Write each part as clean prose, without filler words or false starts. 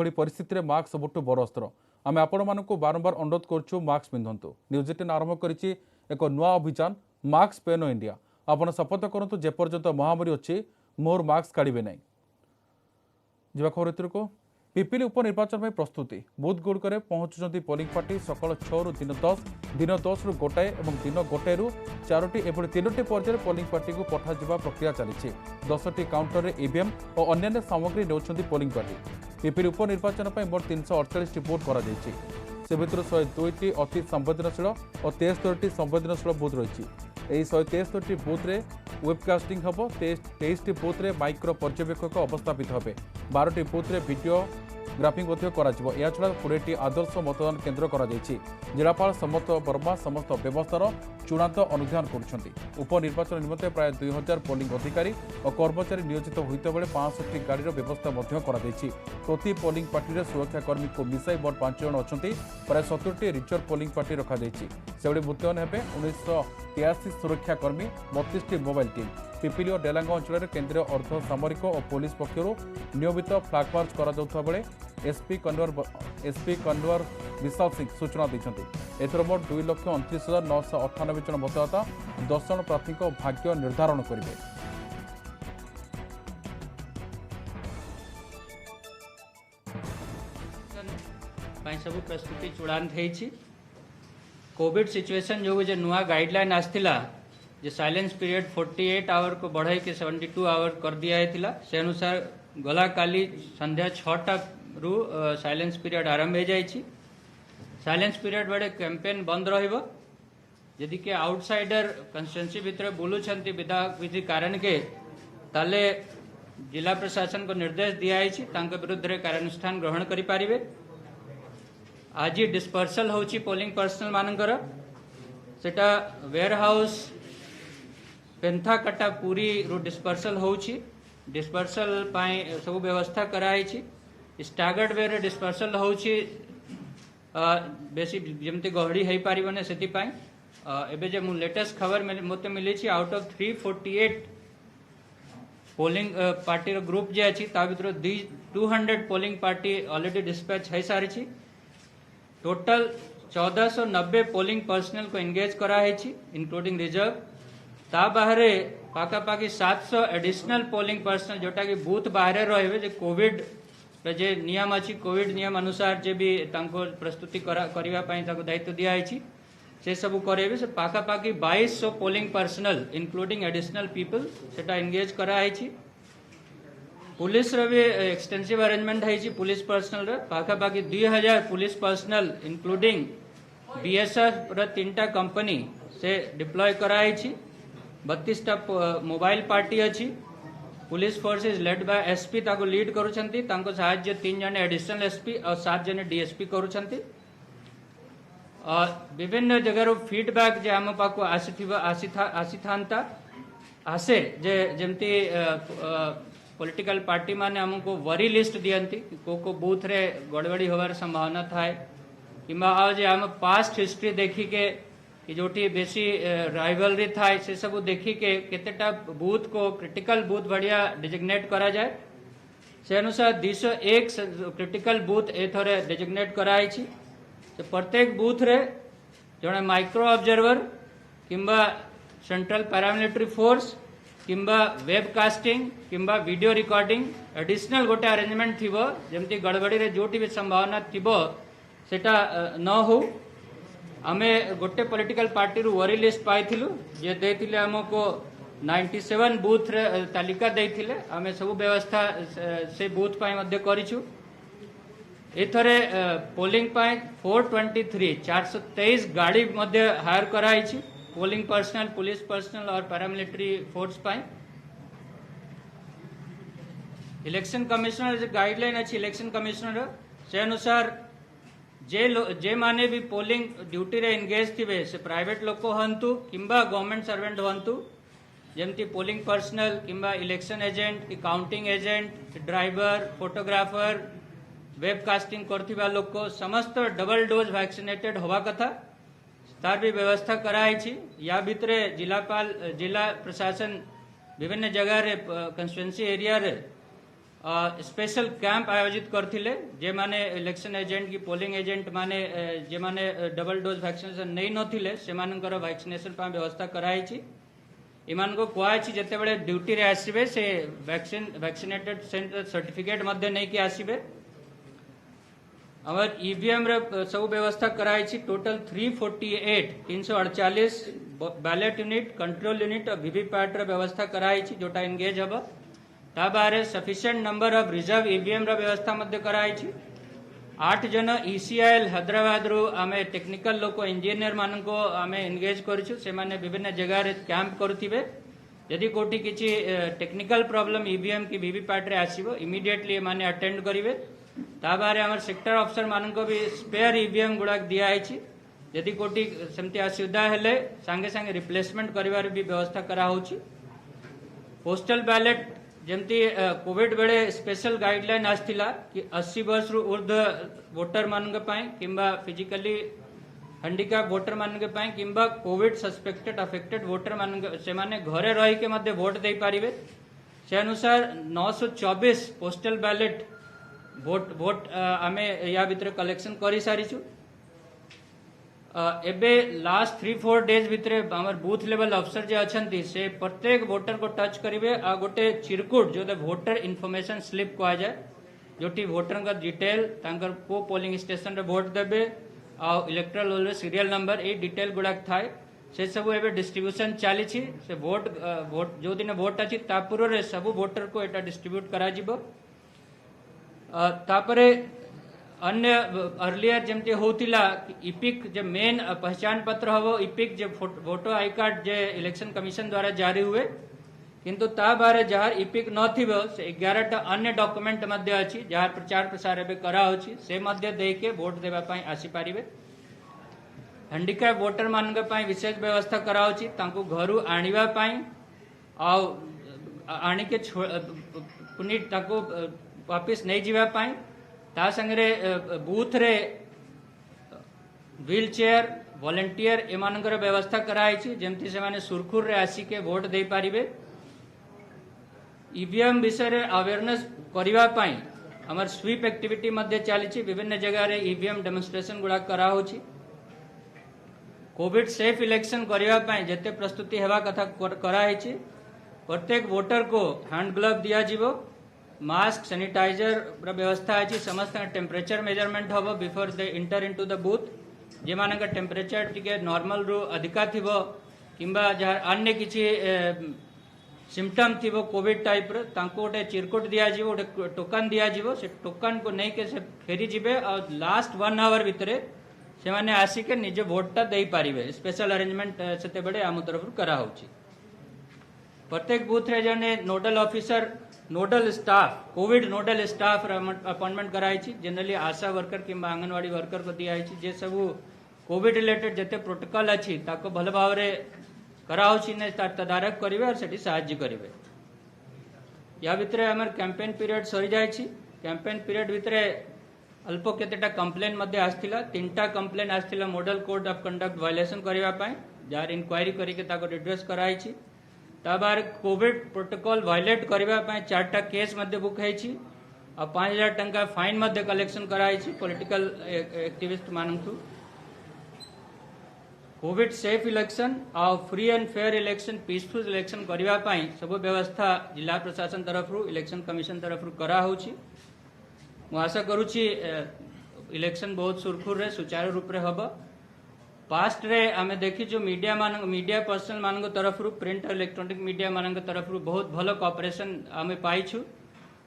भली परिस्थिति में मास्क सबुठु बड़ अस्त्र आम आपण मानक बारंबार अनुरोध करुँ मास्क पिंधतु। न्यूज 18 आरंभ करिछि एक नुआ अभियान मास्क पेनो इंडिया। आपण शपथ करंतु जेपर्यंत महामारी अच्छी मोर मास्क काढ़े ना। जा खबर को पिपिली उपनिर्वाचन में प्रस्तुति बुथ गुड़क पहुंचुंट पोलिंग पार्टी सकाल 6 रु दिन 10 रु गोटाए और दिन गोटाए रु 4टी एभली 3टी पर्यायर पोलिंग पार्टी को पठाଯିबा प्रक्रिया चली। 10टी काउंटर में ईवीएम और अन्य सामग्री नेउछंती पोलिंग पार्टी। पिपिली उपनिर्वाचन में मोट 348 भोट करा जायछि। से भितर 102टी अति संवेदनशील और 73टी संवेदनशील बुथ रही। 173टी बुथ रे वेबकास्टिंग हम। 23टी बुथ रे माइक्रो पर्यवेक्षक अवस्थापित हे। 12टी बुथ रे वीडियो ग्राफिंग छड़ा 20टी आदर्श मतदान केन्द्र जिलापाल समस्त वर्मा समस्त व्यवस्थार चूड़ांत अनुधान करुछंती। उपनिर्वाचन निमंते प्राय 2000 पोलिंग अधिकारी और कर्मचारी नियोजित होता बेले 65टी गाड़ीर व्यवस्था प्रति पोलिंग पार्टी सुरक्षाकर्मी को मिसाई मोट 5 जन अच्छा। प्राय 70टी रिजर्व पोलिंग पार्टी रखाई। से मुतयन हे 1983 सुरक्षाकर्मी 32टी मोबाइल टीम। पिपिली और डेलांग अंचल केन्द्रीय अर्ध सामरिक और पुलिस पक्षर नियमित फ्लाग मार्च कर एसपी कन्वर विशाल सिंह सूचना देते। एथर मोट 2,29,998 जन मतदाता 10 जन प्रार्थी भाग्य निर्धारण करेंगे। सब प्रस्तुति चूड़ांत होती कोविड सिचुएशन जो नुआ गाइडलाइन आसला जे साइलेंस पीरियड 48 आवर को बढ़ाई के 72 आवर कर दिया से अनुसार गला काली संध्या 6टा रु साइलेंस पीरियड आरंभ हो जाए। साइलेंस पीरियड बेड़े कैंपेन बंद रदि के आउटसाइडर कंस्टिट्यूएंसी भितर बुलूं विधा विधि कारण के ताले जिला प्रशासन को निर्देश दिखाई विरुद्ध कार्यानुष्ठान ग्रहण करें। आज डिस्पर्सल होची पोलिंग पर्सनल मानकर सेटा वेयर हाउस पेंथा कटा पूरी रु डिस्पर्सल होची। डिस्पर्सल पाई सब व्यवस्था कराई। स्टागर्ड वे डिस्पर्सल होची बेसी जमती गहड़ी हो पारे से एवं जो लेटेस्ट खबर मत मिली out of 348 polling party group जे अच्छी भर 200 पोलिंग पार्टी ऑलरेडी डिस्पैच हो सारी। टोटल 1490 पोलिंग पर्सनल को एंगेज कराई इंक्लूडिंग रिजर्व। ता बाहर पाखापाखि 700 एडिशनल पोलिंग पर्सनल जोटा कि बूथ बाहर रे कोविड जे नियम अच्छी कोविड नियम अनुसार जे भी प्रस्तुति करने दायित्व दिखाई से सब करे से पाखापाखि 2200 polling personnel including additional people सेटा एंगेज कराई। पुलिस रो भी एक्सटेंसिव अरेंजमेंट है। पुलिस पर्सनल पाखापाखि 2000 पुलिस पर्सनल इंक्लूडिंग बीएसएफ रो 3टा कंपनी से डिप्लॉय कराई। 32टा मोबाइल पार्टी अच्छी। Police force is led by SP ताको लीड करुछंती। तांको साहाय्य 3 जन एडिशनल एसपी और 7 जन डीएसपी करुछंती। विभिन्न जगह फीडबैक जे आम पाको आसी आसे जे जेमती पॉलिटिकल पार्टी माने हमको वरी लिस्ट दियंती को बूथ रे गड़बड़ी होवार संभावना थाए कि आज आम पास्ट हिस्ट्री देखी के कि जोटी बेसी राइवलरी थाए से सब देखी के केतेटा बूथ को क्रिटिकल बूथ बढ़िया डिजिग्नेट करा जाए से अनुसार 201 क्रिटिकल बूथ एथरे डिजिग्नेट कराई। तो प्रत्येक बूथ रे जड़े माइक्रो ऑब्जर्वर किंबा सेंट्रल पैरामिलिटरी फोर्स किंबा वेबकास्टिंग किंबा वीडियो रिकॉर्डिंग एडिशनल गोटे अरेंजमेंट थी जमती गड़बड़ी रे जोटी भी संभावना थी सेटा न हो। आमे गोटे पॉलिटिकल पार्टी रू वरी लिस्ट पाई जे देथिले हमको 97 बूथ रे तालिका देथिले आमे सब व्यवस्था से बूथ पाई मध्य करिछु। एथरे पोलिंग पाई 423 गाड़ी मध्य हायर कराई पोलिंग पर्सनल पुलिस पर्सनल और पैरामिलिटरी फोर्स पाई। इलेक्शन कमिश्नर जो गाइडलाइन अच्छी इलेक्शन कमिश्नर से अनुसार जे माने भी पोलिंग ड्यूटी रे एंगेज थे से प्राइवेट लोक हंतु किंबा गवर्नमेंट सर्वेंट हंतु जमती पोलिंग पर्सनल किंबा election agent counting agent driver photographer webcasting करथिबा लोक समस्त डबल डोज वैक्सीनेटेड होवा कथा तार भी व्यवस्था कराई। या भितरे जिलापाल जिला प्रशासन विभिन्न जगह रे कंस्टिट्यूएंसी एरिया रे स्पेशल कैंप आयोजित करथिले जे माने इलेक्शन एजेंट की पोलिंग एजेंट माने जे माने डबल डोज वैक्सीनेशन नहीं नथिले से मानकर वैक्सीनेशन ପାଇଁ व्यवस्था कराइछि इमान को कुआछि जते बेले ड्यूटी रे आसीबे से वैक्सीनेटेड सर्टिफिकेट मध्ये नहीं कि आसीबे हमर ईवीएम रे सब व्यवस्था कराइछि total 348 ballot unit control unit और वीवीपैट रे व्यवस्था कराइछि जोटा एंगेज हबो ता बारे sufficient number of reserve EVM रा व्यवस्था मध्ये कराइछि 8 जन ईसीआईएल हैदराबाद रु आमे टेक्निकल लोक इंजीनियर मान को आमे एंगेज करछु से माने विभिन्न जगह रे कैंप करथिबे यदि कोठी किछि टेक्निकल प्रॉब्लम ईवीएम की वीवीपैट रे आसीबो इमीडिएटली माने अटेंड करिवे ता बारे हमर सेक्टर अफसर मान को भी स्पेयर ईवीएम गुडा दिया आइछि यदि कोठी सेमति असुविधा हेले संगे संगे रिप्लेसमेंट करिवार भी व्यवस्था करा होछि पोस्टल बैलेट जमती कोविड बेले स्पेशल गाइडलाइन आस्थिला कि 80 वर्ष रु ऊर्ध्व वोटर मान किंबा फिजिकली हैंडिकैप वोटर मान किंबा कोविड सस्पेक्टेड अफेक्टेड वोटर मान से माने घरे रही के मध्य वोट दे पारिबे से अनुसार 924 पोस्टल बैलेट वोट आमे या भितर कलेक्शन करि सारिछु एबे लास्ट 3-4 डेज भितर हमर बूथ लेवल अफसर जे अछंती से प्रत्येक वोटर को टच करिवे आ गोटे चिरकुट जो वोटर इन्फॉर्मेशन स्लिप कहा जाए जोटी वोटर का डिटेल तांकर को पोलिंग स्टेशन रे वोट देबे आ इलेक्टोरल रोल रे सीरियल नंबर ए डिटेल गुडा थाए से सब एबे डिस्ट्रीब्यूशन चाली छी से वोट जो दिन वोट अछि ता पूर्व रे सब वोटर को एटा डिस्ट्रीब्यूट करा जिवो तापरे अन्य अर्लियर जमते होतिला इपिक जे मेन पहचान पत्र हबो EPIC J voter I card J election commission द्वारा जारी हुए किंतु ता बारे जहार इपिक न थिबो से 11 टा अन्य डॉक्यूमेंट मध्ये अछि जहार प्रचार प्रसार एबे करा होछि से मध्ये देई के वोट देबा पई आसी पारिबे हैंडिकैप वोटर मान के पई विशेष व्यवस्था करा होछि तांको घरु आनिबा पई आ आनी के पुनी ताको वापस नहीं जीवा पई ता संगे बूथ रे व्हील चेयर वॉलंटियर एमानकर व्यवस्था कराई जमती से माने सुरखुर रे आसी के वोट दे पारिबे ईवीएम विषय रे अवेयरनेस करिवा पई हमर स्वीप एक्टिविटी मध्ये चली विभिन्न जगह रे ईवीएम डेमोन्स्ट्रेशन गुडा करा होछि कोविड सेफ इलेक्शन करिवा पई जते प्रस्तुति हेबा कथा करा हेछि प्रत्येक वोटर को हैंड ग्लव दिया जीवो मास्क सैनिटाइजर व्यवस्था है समस्त टेम्परेचर मेजरमेंट हम before they enter into the booth जे मान टेम्परेचर टिके नॉर्मल रु अधिका थिबो किंबा जहाँ अन्य किसी सिम्पटम थिबो कोविड टाइप रे तांको गोटे चिरकुट दिया जीवो गोटे टोकन दिया जीवो से टोकन को नहीं के से फेरी जिबे और लास्ट 1 आवर भितरे से माने आसी के निजे वोटटा दे पारिबे स्पेशल अरेंजमेंट सेते बडे आम तरफ करा होची प्रत्येक बूथ रे जने nodal officer nodal staff Covid nodal staff appointment कराई जनरली आशा वर्कर कि आंगनवाड़ी वर्कर को दिया जे सब कोविड रिलेटेड जते प्रोटोकॉल अच्छी ताको भल भाव रे कराउछि ने तदारक करिवे और सेठी सहाय्य करिवे या भितरे हमर कैंपेन पीरियड सरी जायछि कैंपेन पीरियड भितरे अल्प केतेटा कंप्लेन मध्ये आस्थिला 3टा कंप्लेन आस्थिला model code of conduct violation करिवा पई जार इंक्वायरी करी के ताको रिड्रेस कराइछि ताबार कोविड प्रोटोकॉल वायलेट करबा पई 4टा केस मध्ये बुक हेछि आ 5000 टंका फाइन मध्ये कलेक्शन कराइछि पॉलिटिकल एक्टिविस्ट मानथु कोविड सेफ इलेक्शन आ free and fair election peaceful election करबा पई सब व्यवस्था जिला प्रशासन तरफ रु इलेक्शन कमीशन तरफ रु करा होछि मु आशा करूछि इलेक्शन बहुत सुरखुर रे सुचारू रूप रे हबो पास्ट रे आमे देखी जो मीडिया पर्सन मान तरफ रु प्रिंट और इलेक्ट्रॉनिक मीडिया मान तरफ रु बहुत भलो कोऑपरेशन आमे पाइछु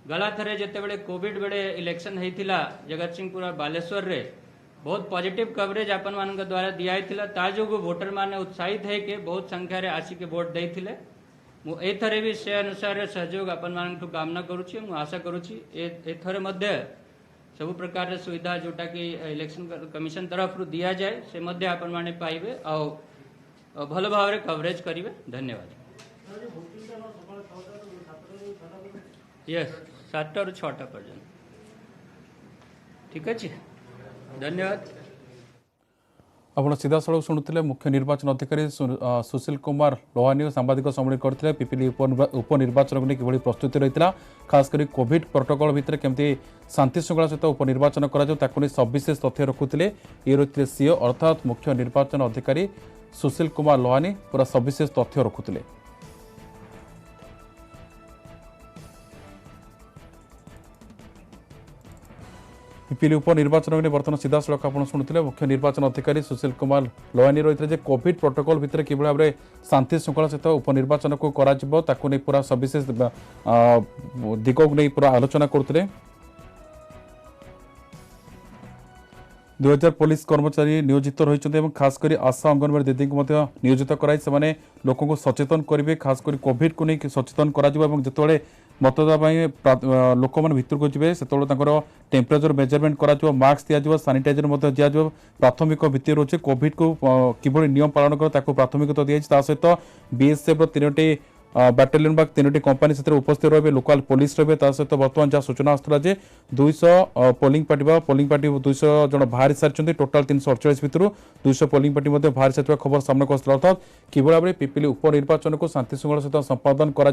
गला थरे जते बेले कोविड बेले इलेक्शन हेतिला जगत सिंहपुर और बालेश्वर रे बहुत पॉजिटिव कवरेज अपन मान द्वारा दिया हिथिला ता जोगु वोटर माने उत्साहित है के बहुत संख्या रे आसी के वोट देथिले मु ए थरे भी से अनुसार सहयोग अपन मान कामना करूछि मु आशा करूछि ए थरे मध्ये सब प्रकार सुविधा जोटा कि इलेक्शन कमीशन तरफ रु दिया जाए से मध्य आपण माने पाइबे और भल भाव रे कवरेज करिवे धन्यवाद यस 7टा रु 6टा पर्यंत ठीक अछि धन्यवाद ଆପଣ ସିଧାସଳଖ ଶୁଣୁଥିଲେ ମୁଖ୍ୟ ନିର୍ବାଚନ ଅଧିକାରୀ ସୁଶୀଲ କୁମାର ଲୋହାନୀ ସାମ୍ବାଦିକ ସମ୍ମିଳନୀ କରିଥିଲେ ପିପିଲି ଉପନିର୍ବାଚନକୁ ନେଇ କିଭଳି ପ୍ରସ୍ତୁତି ରହିଥିଲା ଖାସ୍ କରି କୋଭିଡ୍ ପ୍ରୋଟୋକଲ୍ ଭିତରେ କେମିତି ଶାନ୍ତି ଶୃଙ୍ଖଳା ସହିତ ଉପନିର୍ବାଚନ କରାଯାଉ ତାକୁ ନେଇ ସବିଶେଷ ତଥ୍ୟ ରଖୁଥିଲେ ଇଏ ରହିଥିଲେ ସିଓ ଅର୍ଥାତ୍ ମୁଖ୍ୟ ନିର୍ବାଚନ ଅଧିକାରୀ ସୁଶୀଲ କୁମାର ଲୋହାନୀ ପୁରା ସବିଶେଷ ତଥ୍ୟ ରଖୁଥିଲେ। पिपिली उपनिर्वाचन में बर्तमान सीधासलख आप शुणुते मुख्य निर्वाचन अधिकारी सुशील कुमार लोहानी रही है कोविड प्रोटोकॉल भितर कि भाव में शांति श्रृंखला सहित उपनिर्वाचन को पूरा सविशेष दिग को नहीं पूरा आलोचना करते 2000 पुलिस कर्मचारी नियोजित रही खासकर आशा अंगनवाड़ी दीदी को नियोजित कराई से लोक सचेतन करेंगे खासकर कोविड को नहीं सचेतन करते मतदान लोक मैंने भितर को जी से टेम्परेचर मेजरमेंट करा मास्क दिया सानिटाइजर दिया प्राथमिक भित्ति रोचे कोविड को किभली नियम पालन कर प्राथमिकता दी सहित बीएसएफ 3टी बैटालियन बा 3टी कंपनी से उपस्थित रहे लोकल पुलिस रहे सहित बर्तमान जहाँ सूचना आसला 200 पोलिंग पार्टी 200 जन बाहरी सारी टोटाल 348 भितर 200 पोलिंग पार्टी बाहरी सारी खबर सामना को अर्थात किभली भाव में पिपिली उपनिर्वाचन को शांति श्रृंखला सहित संपादन कर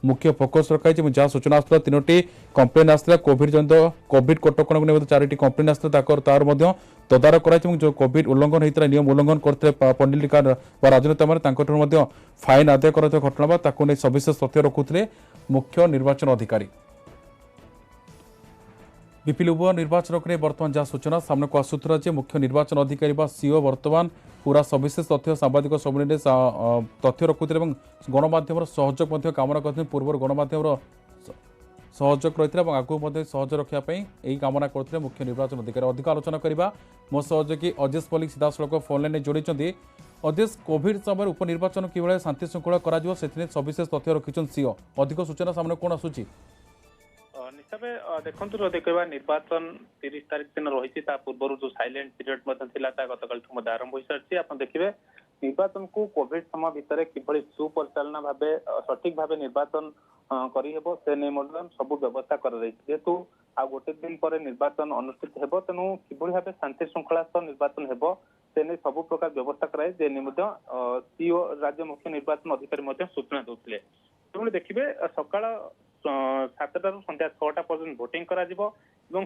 मुख्य फोकस रखाई जहाँ सूचना आसला 3टी कंप्लेन आसला कोविड जनित कोविड कटकणा को 4टी कंप्लेन आसला तार तदारख कराई जो कोविड उल्लंघन होता नियम उल्लंघन करते पॉलिटिकल राजनेता मैंने फाइन आदाय कर घटना ताकू नहीं सविशेष तथ्य रखुते मुख्य निर्वाचन अधिकारी। पिपिली उपनिर्वाचन को बर्तमान जहाँ सूचना सामने को आसूला मुख्य निर्वाचन अधिकारी सीओ बर्तमान पूरा सविशेष तथ्य सांबादिक सम्मेलन तथ्य रखुते गणमाध्यम सहयोग कामना करते पूर्व गणमाध्यम सहयोग रही है आगू सहज रखापी यही कामना करते मुख्य निर्वाचन अधिकारी। अधिक आलोचना करवा मो सहयोगी अजेश मल्लिक सीधासलख फोन लाइन जोड़ी अजेश कोविड समय उपनिर्वाचन किभली शांति श्रृंखला करा सविशेष तथ्य रखिंट सीओ अधिक सूचना सामने कौन आसूची निश्चय देखु देखा निर्वाचन 30 तारीख दिन रही पूर्व जो साइलेंट पीरियड गतकाल आरंभ हो सारी आप देखिए निर्वाचन को कोविड समय भितर किभली सुपरिचालना भाव सठिक भाव निर्वाचन करहब से नहीं सब व्यवस्था करेतु आ गोटे दिन पर निर्वाचन अनुष्ठित हो तेणु किभली भाव शांति श्रृंखला सह निर्वाचन हो से नहीं सब प्रकार व्यवस्था कराए सीओ राज्य मुख्य निर्वाचन अधिकारी सूचना देते तेणु देखिए सकाळ 7टा संध्या 6टा पर्यटन भोटिंग करा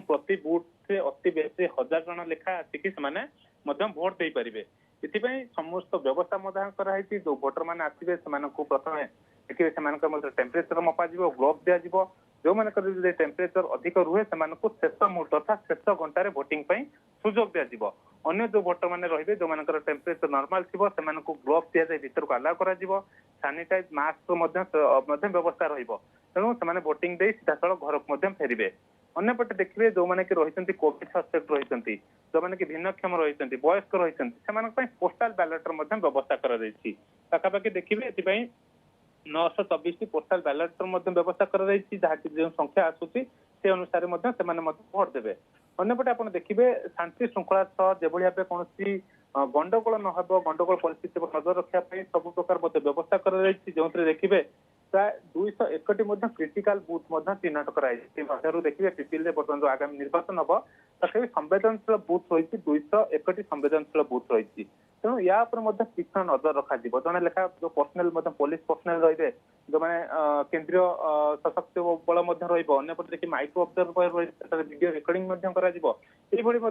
प्रति बुथ अति बेसी 1000 जन लेखा आसिकी भोट दे पारे इथिपाई समस्त व्यवस्था कराई जो भोटर मैंने आसवे से प्रथम देखिए से टेम्परेचर मपा ग्लोव दिया जो मैंने टेम्परेचर अधिक रुहे से शेष मुहूर्त अर्थात शेष घंटे भोटिंग सुजोग दिया अन्य जो भोटर मैंने रही जो मान टेम्परेचर नॉर्मल थी से ग्लोव दि जाए भीतर को अलाउ कर सानिटाइज मास्क व्यवस्था तेणु से भोटिंग दे सीधासल घर को फेरबे अन्यपटे देखिए जो मैंने रही कोविड सस्पेक्ट रही जो मैंने भिन्नक्षम रही वयस्क रही पोस्टाल बैलेटर व्यवस्था करापाखि देखिए 924 पोस्टाल बैलेटर व्यवस्था कराई जो संख्या आसूसी से अनुसार भोट देवे अन्यपटे आप देखिए शांति श्रृंखला सह जो भाव कौन गंडगोल न गंडगोल परिस्थिति नजर रखापी सब प्रकार व्यवस्था कराई जो देखिए प्राय 201 क्रिटिकल बूथ चिन्हट कराई देखिए पिपिल बर्तमान जो आगामी निर्वाचन हम तथा संवेदनशील बूथ रही 201 संवेदनशील बूथ रही तेणु या तीक्ष्ण नजर रखा जड़े लेखा जो पर्सनेल पुलिस पर्सनेल रही जो मैंने केंद्रीय सशक्त बल रहीपटे देखिए माइक्रो ऑब्जर्वर वीडियो रिकॉर्डिंग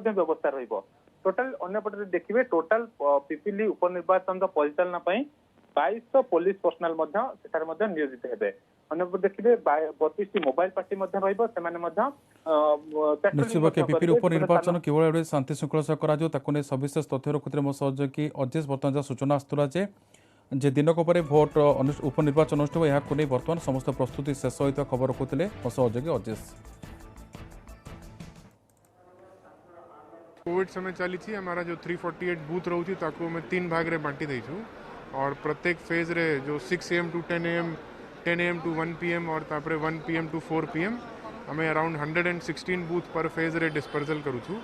व्यवस्था टोटाल अन्यपटे देखिए टोटाल पिपिली उपनिर्वाचन परिचालना 2200 पुलिस पर्सनाल नियोजित हेबे अन्यपटे देखिए 32टी मोबाइल पार्टी निश्चित पिपिली उपनिर्वाचन किभली शांति श्रृंखला करा सविशेष तथ्य रखुते मो सहयोगी अजेश बर्तमान जहाँ सूचना आसूला जे दिनक पर भोट उपनिर्वाचन अनुष्ठित यहाँ नहीं बर्तमान समस्त प्रस्तुति शेष होता खबर रखुते मो सहयोगी अजेश। कोविड समय चली हमारा जो 348 बूथ रोचे ताको मैं 3 भाग रे बांटी देछु और प्रत्येक फेज रे जो 6 AM to 10 AM 10 AM to 1 PM और तापरे 1 PM टू 4 PM हमें अराउंड 116 बूथ पर फेज रे डिस्पर्सल करूँ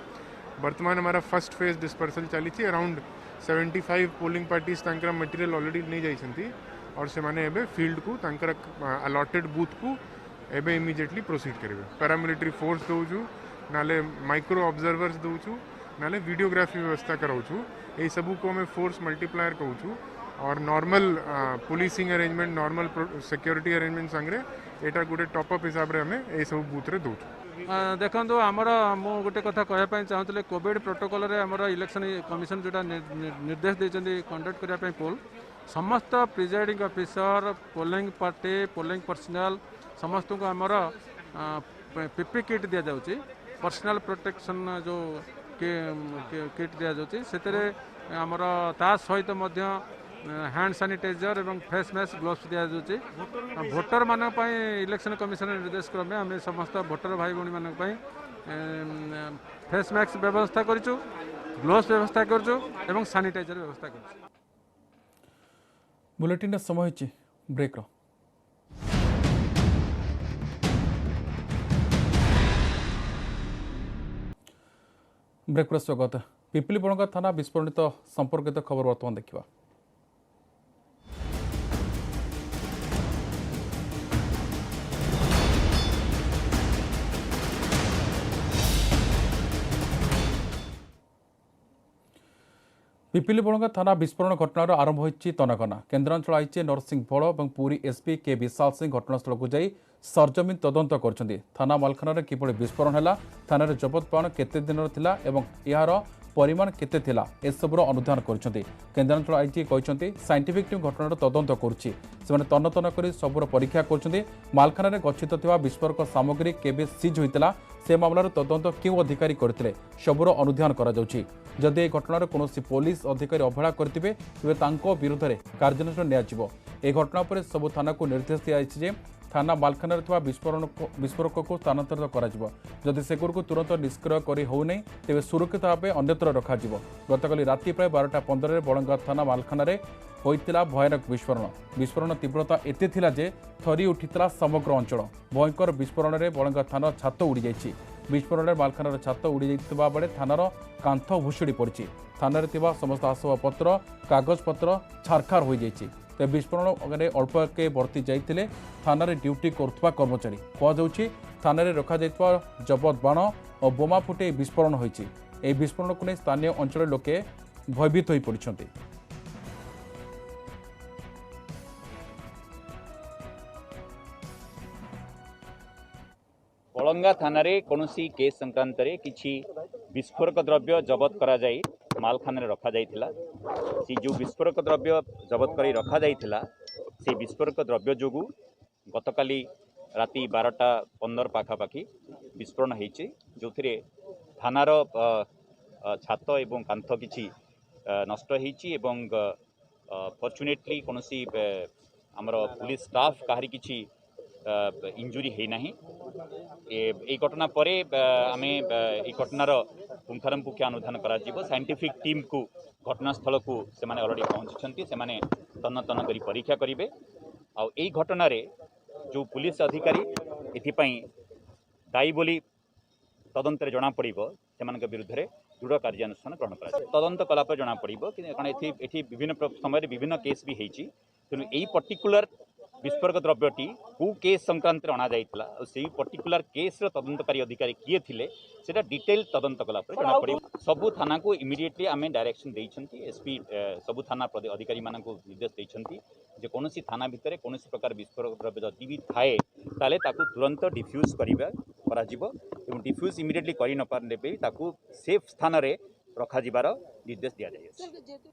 वर्तमान हमारा फर्स्ट फेज डिस्पर्सल चली अराउंड 75 पोलिंग पार्टीज तांकर मटेरियल ऑलरेडी नहीं जाइछंती और से माने एबे फील्ड को तांकर अलॉटेड बूथ को एबे इमीडिएटली प्रोसीड करेंगे पैरामिलिटरी फोर्स दौचु नाले माइक्रो ऑब्जर्वर्स दौचु ना वीडियोग्राफी व्यवस्था कराऊँ यही सबू को हमें फोर्स मल्टीप्लायर कहूँ और normal policing arrangement normal security arrangement संगे एटा गोटे टॉपअप हिसाब रे हमें यही सब बूथ रे दौर देखो आमर मु गोटे कथा कहवाई चाहूँगी कोविड प्रोटोकॉल रे आमर इलेक्शन कमिशन जोटा निर्देश देते कंडक्ट करने पोल समस्त presiding officer polling party polling personal समस्त को आमर पीपी किट दि जाऊँगी पर्सनल प्रोटेक्शन जो किट दि जाऊँगी से आमर ता सहित हैंड सैनिटाइजर एवं फेस मास्क ग्लोव्स दि जाऊँगी भोटर मान इलेक्शन कमिशन निर्देश क्रमे आम समस्त भोटर भाई भौणी मान फेस मास्क व्यवस्था करूँ ग्लोव्स व्यवस्था करूँ सैनिटाइजर व्यवस्था करूँ। बुलेटिन समय होची ब्रेक रो ब्रेक पर स्वागत। पिपली बणगा थाना विस्फोरित संपर्कित खबर बर्तमान देखा। पिपिली बणगा थाना विस्फोरण घटनार आरंभ होइछि तनाघना। केन्द्रांचल आईचे नरसिंह भोल और पुरी एसपी के विशाल सिंह घटनास्थल को जाई सरजमीन तदंत करछन्ति। थाना मालखाना किपरि विस्फोरण हैला, थाना जबत पाउन केते दिन थिला एवं यार परिमाण केते थिला एसबुर अनुधान करछन्ति। केन्द्रांचल आईजी कहछन्ति साइंटिफिक टीम घटनार तदंत करुछि। सेमाने तन्न तन्न करी सबुर परीक्षा करछन्ति। मालखाना गच्छित थिबा विस्फोरक सामग्री केबे सीज होइतिला से मामलार तदंत क्यों अधिकारी करथिले सबुर अनुधान करा जाउछि। जदि ए घटनार कोनोसी पुलिस अधिकारी अवहेला करथिबे तेबे तांको विरुद्ध रे कार्यानुष्ठान नियाजिबो। ए घटना पर सबु थाना को निर्देश दियाइछि जे थाना मालखाना थिबा विस्फोरक को स्थानांतरित कराजिबो। जदि सेगुरको तुरंत निष्क्रिय करी होउनै तेबे सुरक्षित भावे अन्यत्र रखाजिबो। गतकाली राति प्राय 12:15 रे बळंगा थाना मालखाना रे होइतिला भयानक विस्फोरण। विस्फोरण तीव्रता एते थिला जे थरी उठितला समग्र अंचल। भयंकर विस्फोरण रे बळंगा थाना छात उड़ी जाइछि। विस्फोरण रे मालखानार छात उड़ी जाइतिबा बेले थानार कांथ भुशुड़ी पड़िछि। थाना थिबा समस्त आसबाबपत्र कागजपत्र छारखार हो जाइछि। ते विस्फोरण अल्प के बर्ती जाइतिले थाना ड्यूटी करुवा कर्मचारी कहुछि। थाना रखा जबत बाण और बोमा फुटे विस्फोरण होइछि। ए विस्फोरण को नहीं स्थानीय अंचल लोके भयभीत हो पड़िछन्ति। बलंगा थाना कौनसी केस संक्रांत किसी विस्फोरक द्रव्य जबत करा जाई मालखाना रखा जाइथिला। से जो विस्फोरक द्रव्य जबत कर रखा जाइथिला से विस्फोरक द्रव्य जोगु गतकाली राति 12:15 पाखापाखि विस्फोरण होइछि। जो थानार छात एवं कांथ किछि नष्ट होइछि एवं फॉर्चुनेटली कौनसी आमर पुलिस स्टाफ कहारी किछि इंजुरी है नहीं। ए घटना पर आम ए घटनार पुंखानुपुंख अनुधान करा साइंटिफिक टीम को घटनास्थल को से अलरेडी पहुंची से तन्न तन्न करी परीक्षा करेंगे। आ घटना जो पुलिस अधिकारी एथिपाई दायी बोली तदंत जना पड़ से विरुद्ध दृढ़ कार्यानुष्ठान ग्रहण कर तदंत कलापर जना पड़ कारण ये विभिन्न समय विभिन्न केस भी होती। तेणु यही पर्टिकुलर विस्फोरक द्रव्यटी कौ केस संक्रांत अणा जाइतिला से पर्टिकुलर केस तदंतकारी अधिकारी किए थिले सेटा डिटेल तदंत कलापर जना पड़े। सबु थाना को इमिडिएटली आम डायरेक्शन देइछंती। एसपी सबु थाना अधिकारी मान को निर्देश देइछंती जे कोनोसी थाना भितर कोनोसी प्रकार विस्फोरक द्रव्य जदि भी थाए ताले ताकू तुरंत डिफ्यूज करा जिवो एवं डिफ्यूज इमिडिएटली करि न पारले भी ताकू सेफ स्थान रे रखा जिबार निर्देश दिया जाय।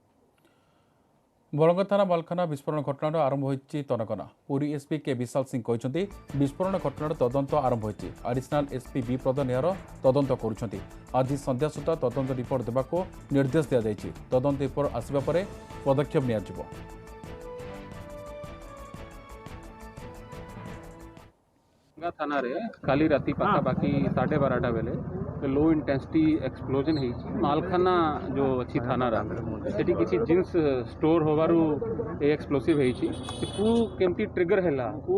बलंगा थाना मालखाना विस्फोरण घटनार आरंभ होइछि तनकना। पुरी एसपी के विशाल सिंह कहते विस्फोरण घटनार तदंत आरंभ होइछि। एडिशनल एसपी बी प्रधान यार तदंत करुछन्ति। आज संध्या सुधा तदंत रिपोर्ट देबाको निर्देश दिया जाइछि। तदंत रिपोर्ट आसिबा परे पदक्षेप नियाजिबो। थाना रे काली राति पाखापाखि 12:30 बेले लो इंटेंसिटी एक्सप्लोजन है मालखाना जो अच्छी थाना सेठी किसी जिन्स स्टोर होबारु एक्सप्लोसिव है कु केमती ट्रिगर हैला कु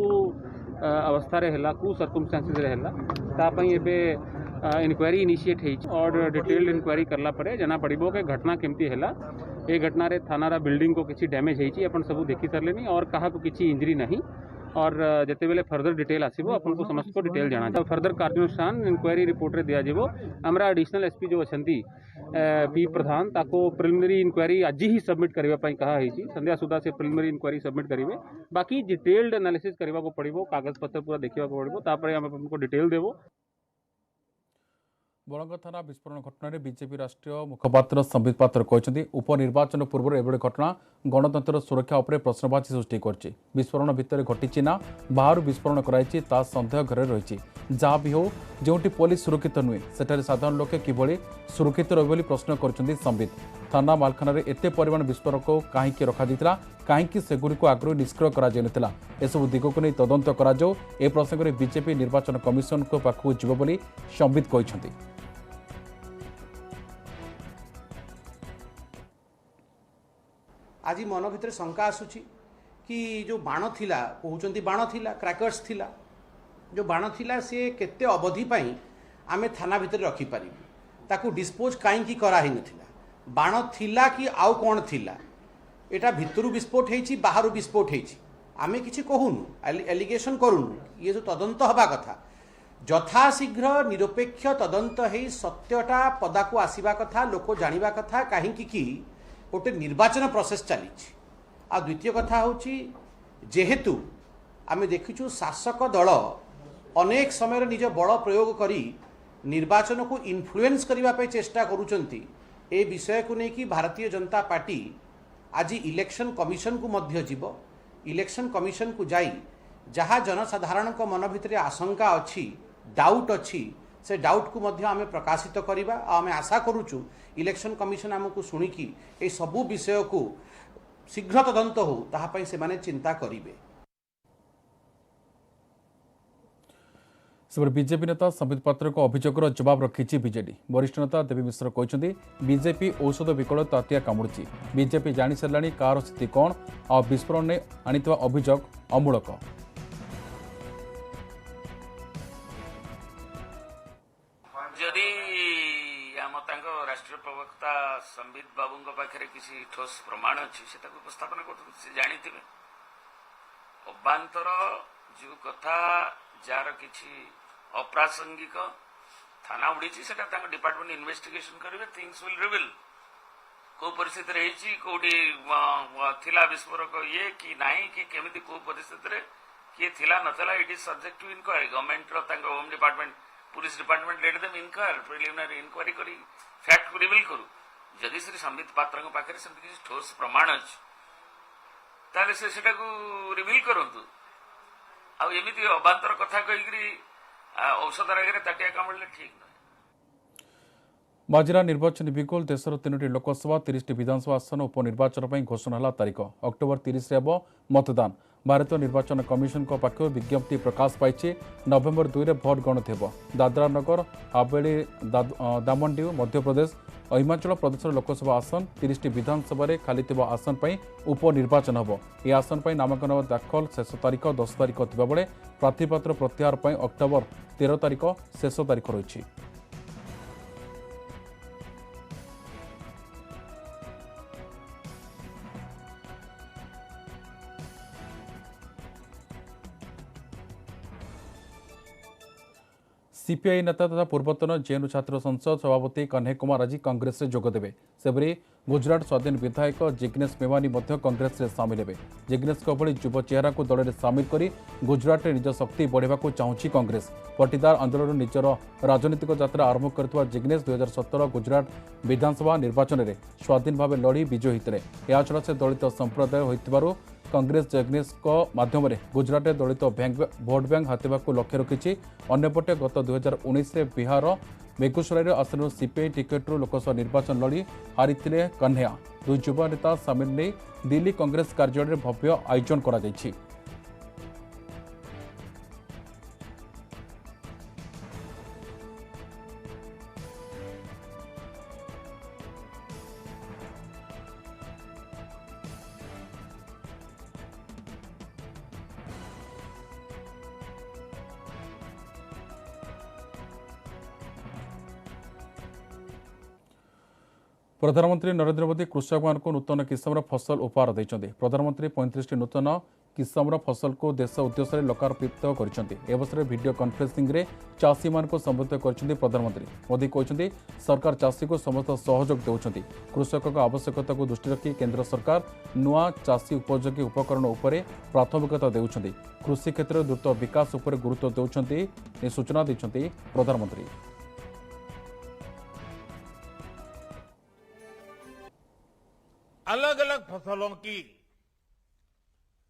अवस्था रे हैला कु सर्कमस्टेंसेस रे हैला ता पई एबे इनक्वायरी इनिशिएट है और डिटेल्ड इनक्वायरी करला परे जना पड़िबो के घटना केमती हैला। ए घटना रे थाना रा बिल्डिंग को किसी डैमेज है अपन सब देखि सरलेनी और कहा को किसी इंजरी नहीं और जिते बेले फर्दर डिटेल आसीबो अपन को समस्त को डिटेल जाना फर्दर कार्यानुष्ठान इंक्वायरी रिपोर्ट रे दिया जीवो हमरा एडिशनल एसपी जो अछंती पी प्रधान ताको प्रिलिमिनरी इंक्वायरी आज ही सबमिट करबा पई कहा है संध्या सुधा से प्रिलिमिनरी इंक्वायरी सबमिट करिवे बाकी डिटेल्ड एनालिसिस करबा को पड़िबो कागज पत्र पूरा देखिबा को पड़िबो तापर हम आपको डिटेल देबो। बरंग थाना विस्फोरण घटना बीजेपी राष्ट्रीय मुखपात्र संबित पात्र कहते उपनिर्वाचन पूर्व एभଳି घटना गणतंत्र सुरक्षा उपर प्रश्नवाची सृष्टि कर विस्फोरण भितर घटी ना बाहर विस्फोरण कराई सन्देह घर रही जहाँ भी हो जो पुलिस सुरक्षित नुहे सेठारे साधारण लोके किभଳି सुरक्षित रही प्रश्न कर संबित थाना मालखाना एते परिमाण विस्फोरक कहीं रखा कहीं सेगुड़ी आगु निष्क्रिय कर एसबू दिग को नहीं तदंत कर प्रसंग में बीजेपी निर्वाचन कमिशन को पाखक जीव संबित कहते। आज मन भितर शंका आसूची कि जो बाण थिला कहउचंती बाण थिला क्रैकर्स थिला जो बाण थिला से केते अवधि पई आमे थाना भितर रखी पारि ताकू डिस्पोज काई की करा ही नथिला बाण थिला कि आउ कोन थिला एटा भितरु विस्फोट हेची बाहरु विस्फोट हेची आमे किछि कहूनु एलिगेशन करूनु ये जो तदंत हबा कथा यथाशीघ्र निरपेक्ष तदंत हेई सत्यटा पदाकू आसीबा कथा लोक जानिबा कथा काहे कि गोटे निर्वाचन प्रोसेस चली आ द्वितीय कथा हूँ जेहेतु आम देखु शासक दल अनेक समय निज बड़ प्रयोग करी निर्वाचन को इन्फ्लुएंस करने चेष्टा करुचंती ए विषय को लेकिन भारतीय जनता पार्टी आज इलेक्शन कमिशन को मध्य जीव इलेक्शन कमिशन को जाई जहाँ जनसाधारण मन भितर आशंका अच्छी डाउट अच्छी से डाउट को मध्य आमे प्रकाशित करिबा आमे आशा करूचु इलेक्शन कमिशन आमको शुणिकी ए सबू विषय को शीघ्र तदंत हो ताहा पई से माने चिंता करिवे। बीजेपी नेता संबित पात्र को अभियोगर जवाब रखी बीजेडी वरिष्ठ नेता देवी मिश्र कहते बीजेपी औषध विकल तातिया कामुड़ी बीजेपी जानी सारे कार स्थिति कौन आ विस्फोरण ने आनीता अभियोग अमूलक। जदि आम राष्ट्रीय प्रवक्ता संबित बाबू पाखे किसी ठोस प्रमाण अच्छी से उपस्थापन कर जानी अभ्यंतर जो कथा जार किसी अप्रासंगिक थाना उड़ी से डिपार्टमेंट इन्वेस्टिगेशन करेंगे थिंग्स विल रिवील को परिस्थिति रही कौटी थिला विस्फोरक ये कि नहीं कि केमिति को परिस्थिति किए थिला नथिला it is subject to inquiry government home department police department let them inquire preliminary inquiry करी फैक्ट को रिवील करू जदि श्री संबित पात्र पाखे से किसी ठोस प्रमाण अच्छी ताले से रिवील करंतु आ एमती अभ्यंतर कथा कहीकि औषध आगे ताटिया कामुड़े ठीक ना। माजिरा निर्वाचन बिगुल देशर 3टी लोकसभा 30टी विधानसभा आसन उपनिर्वाचन पर घोषणा है तारीख अक्टोबर 30 रे हेबो मतदान भारतीय निर्वाचन कमिशन पक्षर विज्ञप्ति प्रकाश पाई नवेम्बर 2 रे भोट गणति हेबो दादरा नगर हावेली दामनडीव मध्यप्रदेश और हिमाचल प्रदेश लोकसभा आसन 30टी विधानसभा रे खाली थिबा आसन पर उपनिर्वाचन हेबो ए आसन पर नामांकन दाखल शेष तारीख 10 तारीख थिबा बेले प्रार्थीपत्र प्रत्याहार पर अक्टोबर 13 तारीख शेष तारीख रही। सीपीआई नेता तथा पूर्वतन जेएनयू छात्र संसद सभापति कन्हैया कुमार आज कांग्रेस में जोगदेवे सेपरी गुजरात स्वाधीन विधायक जिग्नेश मेवानी कांग्रेस में सामिल हे जिग्नेश भली युव चेहरा को दल में सामिल कर गुजरात में निज शक्ति बढ़ावा चाहूँगी कांग्रेस पटीदार अंचल निजर राजनीतिक यात्रा आरंभ कर जिग्नेश 2017 गुजरात विधानसभा निर्वाचन में स्वाधीन भाव लड़ी विजयी होते याछड़ा से दलित संप्रदाय हो कांग्रेस जिग्नेश माध्यम गुजरात में दलित भोट बैंक हाथवा लक्ष्य रखी अन्यपटे गत 2019 में बिहार बेगूसराय आसन सीपीआई टिकेट्रु लोकसभा निर्वाचन लड़ी हारी कन्हैया दुई युवा नेता सामिल नहीं दिल्ली कांग्रेस कार्यालय भव्य आयोजन करा जायछि। प्रधानमंत्री नरेंद्र मोदी कृषक मान नूतन किस्म फसल उपहार देते। प्रधानमंत्री 35 नूतन किस्म फसल को देश उद्देश्य लोकार्पित कर वीडियो कॉन्फ्रेंसिंग रे चाषी मान संबोधित कर प्रधानमंत्री मोदी कहते सरकार चाषी को समस्त सहयोग देउछंती। कृषक आवश्यकता को दृष्टि रखी केंद्र सरकार नुआ चाषी उपयोगी उपकरण उपर प्राथमिकता देउछंती। कृषि क्षेत्र में द्रुत विकास उपर गुरुत्व देउछंती सूचना दैछंती प्रधानमंत्री। अलग अलग फसलों की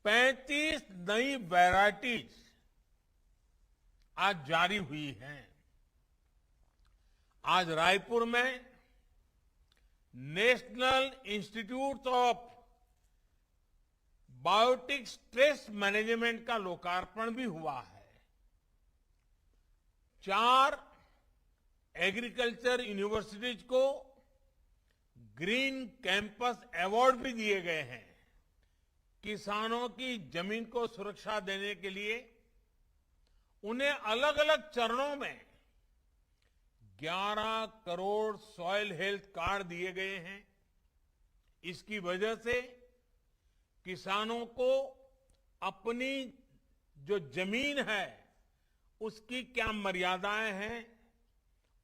35 नई वैरायटीज आज जारी हुई हैं। आज रायपुर में national institute of biotic stress management का लोकार्पण भी हुआ है। 4 एग्रीकल्चर यूनिवर्सिटीज को ग्रीन कैंपस अवार्ड भी दिए गए हैं। किसानों की जमीन को सुरक्षा देने के लिए उन्हें अलग अलग चरणों में 11 करोड़ सॉइल हेल्थ कार्ड दिए गए हैं। इसकी वजह से किसानों को अपनी जो जमीन है उसकी क्या मर्यादाएं हैं,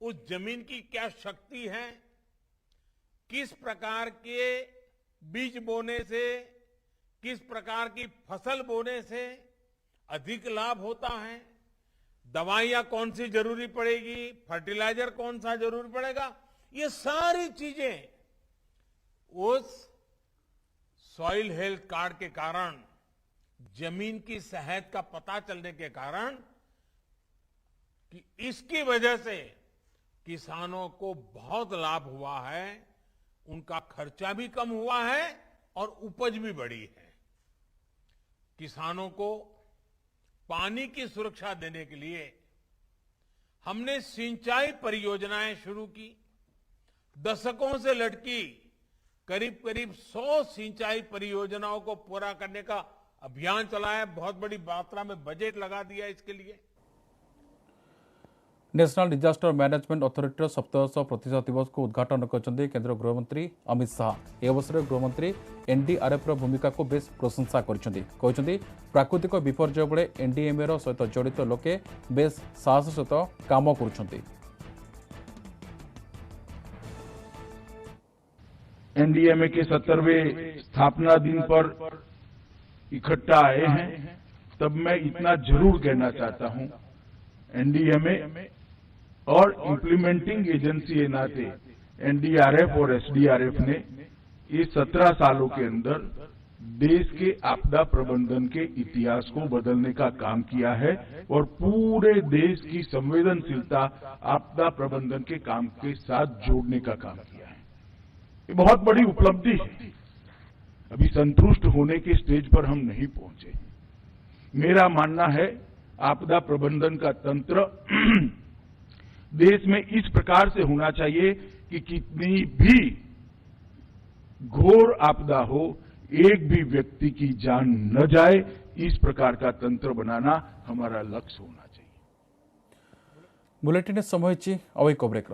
उस जमीन की क्या शक्ति है, किस प्रकार के बीज बोने से, किस प्रकार की फसल बोने से अधिक लाभ होता है, दवाइयां कौन सी जरूरी पड़ेगी, फर्टिलाइजर कौन सा जरूरी पड़ेगा, ये सारी चीजें उस सॉइल हेल्थ कार्ड के कारण, जमीन की सेहत का पता चलने के कारण कि इसकी वजह से किसानों को बहुत लाभ हुआ है, उनका खर्चा भी कम हुआ है और उपज भी बढ़ी है। किसानों को पानी की सुरक्षा देने के लिए हमने सिंचाई परियोजनाएं शुरू की। दशकों से लटकी करीब करीब 100 सिंचाई परियोजनाओं को पूरा करने का अभियान चलाया। बहुत बड़ी मात्रा में बजट लगा दिया इसके लिए। नेशनल डिजास्टर मैनेजमेंट अथॉरिटी 1700 प्रतिशत दिवस को उद्घाटन करते केंद्र गृहमंत्री अमित शाह। ए अवसर में गृहमंत्री एनडीआरएफ भूमिका को बेस प्रशंसा करते। प्राकृतिक विपर्यय बेले एनडीएमए सहित जड़ित लोके बेस साहस सहित काम कर। एनडीएमए के 70वें स्थापना दिन पर इकट्ठा आए हैं, तब मैं इतना जरूर कहना चाहता हूं, एनडीएमए और इम्प्लीमेंटिंग एजेंसी के नाते एनडीआरएफ और एसडीआरएफ ने ये 17 सालों के अंदर देश के आपदा प्रबंधन के इतिहास को बदलने का काम किया है और पूरे देश की संवेदनशीलता आपदा प्रबंधन के काम के साथ जोड़ने का काम किया है। ये बहुत बड़ी उपलब्धि है। अभी संतुष्ट होने के स्टेज पर हम नहीं पहुंचे। मेरा मानना है आपदा प्रबंधन का तंत्र देश में इस प्रकार से होना चाहिए कि कितनी भी घोर आपदा हो, एक भी व्यक्ति की जान न जाए, इस प्रकार का तंत्र बनाना हमारा लक्ष्य होना चाहिए। बुलेटिन समय अब एक ब्रेक।